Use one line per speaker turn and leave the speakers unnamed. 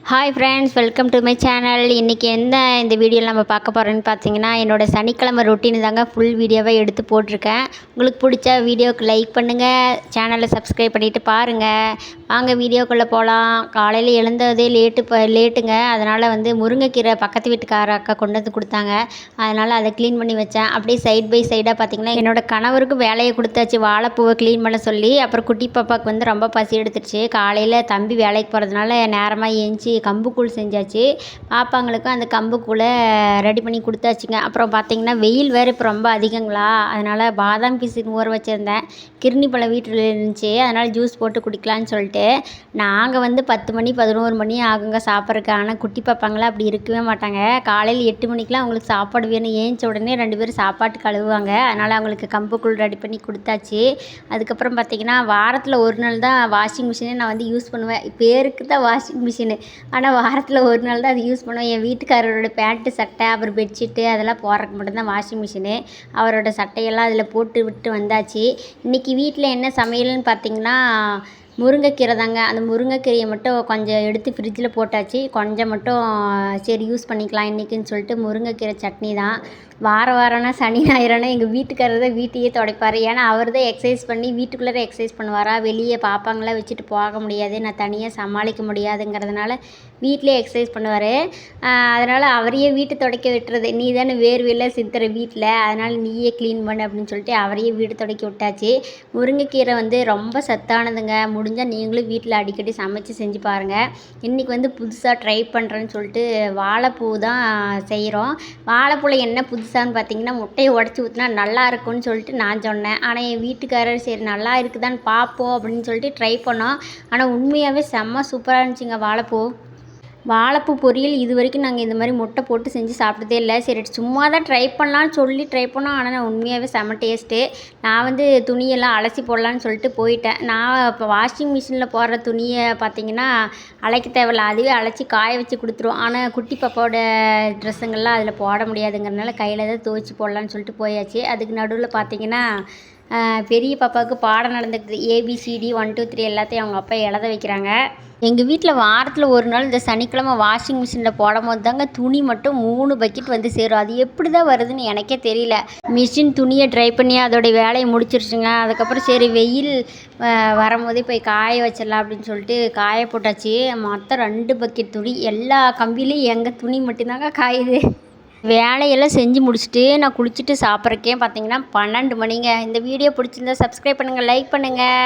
Hi friends, welcome to my channel. இன்றைக்கி இந்த வீடியோவில் நம்ம பார்க்க போகிறோன்னு பார்த்தீங்கன்னா, என்னோடய சனிக்கிழமை ரொட்டீன் தாங்க ஃபுல் வீடியோவை எடுத்து போட்டிருக்கேன். உங்களுக்கு பிடிச்ச வீடியோவுக்கு லைக் பண்ணுங்கள், சேனலை சப்ஸ்கிரைப் பண்ணிவிட்டு பாருங்கள். வாங்க வீடியோக்குள்ளே போகலாம். காலையில் எழுந்ததே லேட்டுங்க. அதனால் முருங்கைக்கீரை பக்கத்து வீட்டுக்கார அக்கா கொண்டு வந்து கொடுத்தாங்க. அதனால் அதை க்ளீன் பண்ணி வச்சேன். அப்படியே சைட் பை சைடாக பார்த்திங்கன்னா, என்னோடய கணவருக்கு வேலையை கொடுத்தாச்சு வாழைப்பூவை க்ளீன் பண்ண சொல்லி. அப்புறம் குட்டி பாப்பாவுக்கு ரொம்ப பசி எடுத்துருச்சு. காலையில் தம்பி வேலைக்கு போகிறதுனால நேரமாக ஏஞ்சி கம்புக்கூழ் செஞ்சாச்சு. பாப்பாங்களுக்கும் அந்த கம்புக்கூழை ரெடி பண்ணி கொடுத்தாச்சுங்க. அப்புறம் பார்த்திங்கன்னா வெயில் வேறு இப்போ ரொம்ப அதிகங்களா, அதனால் பாதாம் பிசின் ஊற வச்சுருந்தேன். கிர்னி பழம் வீட்டில் இருந்துச்சு, அதனால் ஜூஸ் போட்டு குடிக்கலான்னு சொல்லிட்டு. நாங்கள் 10 மணி 11 மணி ஆகுங்க சாப்பிட்றதுக்கு. ஆனால் குட்டி பாப்பாங்களாம் அப்படி இருக்கவே மாட்டாங்க. காலையில் 8 மணிக்கெலாம் அவங்களுக்கு சாப்பாடு வேணும். ஏஞ்ச உடனே 2 பேரும் சாப்பாட்டு கழுவுவாங்க. அதனால் அவங்களுக்கு கம்புக்கூழ் ரெடி பண்ணி கொடுத்தாச்சு. அதுக்கப்புறம் பார்த்திங்கன்னா வாரத்தில் ஒரு நாள் தான் வாஷிங் மிஷினே நான் யூஸ் பண்ணுவேன். பேருக்கு தான் வாஷிங் மிஷினு, ஆனால் வாரத்தில் ஒரு நாள் தான் அது யூஸ் பண்ணுவேன். என் வீட்டுக்காரரோட பேண்ட்டு சட்டை அப்புறம் பெட்ஷீட்டு அதெல்லாம் போடுறதுக்கு மட்டும்தான் வாஷிங் மிஷினு. அவரோட சட்டையெல்லாம் அதில் போட்டு விட்டு வந்தாச்சு. இன்றைக்கி வீட்டில் என்ன சமையல்னு பார்த்திங்கன்னா, முருங்கைக்கீரை தாங்க. அந்த முருங்கைக்கீரையை மட்டும் கொஞ்சம் எடுத்து ஃப்ரிட்ஜில் போட்டாச்சு. கொஞ்சம் மட்டும் சரி யூஸ் பண்ணிக்கலாம் இன்றைக்கின்னு சொல்லிட்டு முருங்கைக்கீரை சட்னி தான். வாரம்னா சனி ஞாயிறுனா எங்கள் வீட்டுக்காரர் தான் வீட்டையே துடைப்பார். ஏன்னா அவர் தான் எக்ஸசைஸ் பண்ணி வீட்டுக்குள்ளே எக்ஸசைஸ் பண்ணுவாரா. வெளியே பாப்பாங்களாம் வச்சுட்டு போக முடியாது, நான் தனியாக சமாளிக்க முடியாதுங்கிறதுனால வீட்டிலே எக்ஸசைஸ் பண்ணுவார். அதனால் அவரையே வீட்டு துடைக்க விட்டுறது. நீ தானே வேர்வையில் சிந்துற வீட்டில், அதனால் நீயே க்ளீன் பண்ணு அப்படின்னு சொல்லிட்டு அவரையே வீடு துடைக்க விட்டாச்சு. முருங்கைக்கீரை ரொம்ப சத்தானதுங்க. முடிஞ்சால் நீங்களும் வீட்டில் அடிக்கடி சமைச்சு செஞ்சு பாருங்கள். இன்றைக்கி புதுசாக ட்ரை பண்ணுறேன்னு சொல்லிட்டு வாழைப்பூ தான் செய்கிறோம். வாழைப்பூவில் என்ன புதுசான்னு பார்த்தீங்கன்னா, முட்டையை உடச்சி ஊற்றினா நல்லா இருக்கும்னு சொல்லிட்டு நான் சொன்னேன். ஆனால் என் வீட்டுக்காரர் சரி நல்லா இருக்குதான்னு பார்ப்போம் அப்படின்னு சொல்லிட்டு ட்ரை பண்ணோம். ஆனால் உண்மையாகவே செம்ம சூப்பராக இருந்துச்சுங்க வாழைப்பூ பொரியல். இது வரைக்கும் நாங்கள் இந்த மாதிரி முட்டை போட்டு செஞ்சு சாப்பிட்டதே இல்லை. சரி சும்மா தான் ட்ரை பண்ணலான்னு சொல்லி ட்ரை பண்ணோம். ஆனால் நான் உண்மையாகவே செம்ம டேஸ்ட்டு. நான் துணியெல்லாம் அலசி போடலான்னு சொல்லிட்டு போயிட்டேன். நான் இப்போ வாஷிங் மிஷினில் போடுற துணியை பார்த்திங்கன்னா அலைக்க தேவையில்ல, அதுவே அலசி காய வச்சு கொடுத்துரும். ஆனால் குட்டி பாப்பாவோட ட்ரெஸ்ஸுங்கள்லாம் அதில் போட முடியாதுங்கிறதுனால கையில் தான் துவைச்சி போடலான்னு சொல்லிட்டு போயாச்சு. அதுக்கு நடுவில் பார்த்திங்கன்னா பெரிய பாப்பாவுக்கு பாடம் நடந்துக்குது. ABCD 1 2 3 எல்லாத்தையும் அவங்க அப்பா எழுத வைக்கிறாங்க. எங்கள் வீட்டில் வாரத்தில் ஒரு நாள் இந்த சனிக்கிழமை வாஷிங் மிஷினில் போடும்போது தாங்க துணி மட்டும் 3 பக்கெட் சேரும். அது எப்படி தான் வருதுன்னு எனக்கே தெரியல. மிஷின் துணியை ட்ரை பண்ணி அதோடைய வேலையை முடிச்சிருச்சுங்க. அதுக்கப்புறம் சரி வெயில் வரும்போதே போய் காய வச்சிடலாம் அப்படின்னு சொல்லிட்டு காய போட்டாச்சு. மொத்தம் 2 பக்கெட் துணி. எல்லா கம்பிலையும் எங்கள் துணி மட்டும்தாங்க காயுது. வேலையெல்லாம் செஞ்சு முடிச்சுட்டு நான் குளிச்சுட்டு சாப்பிட்றக்கே பார்த்திங்கன்னா 12 மணிங்க. இந்த வீடியோ பிடிச்சிருந்தா சப்ஸ்கிரைப் பண்ணுங்கள், லைக் பண்ணுங்கள்.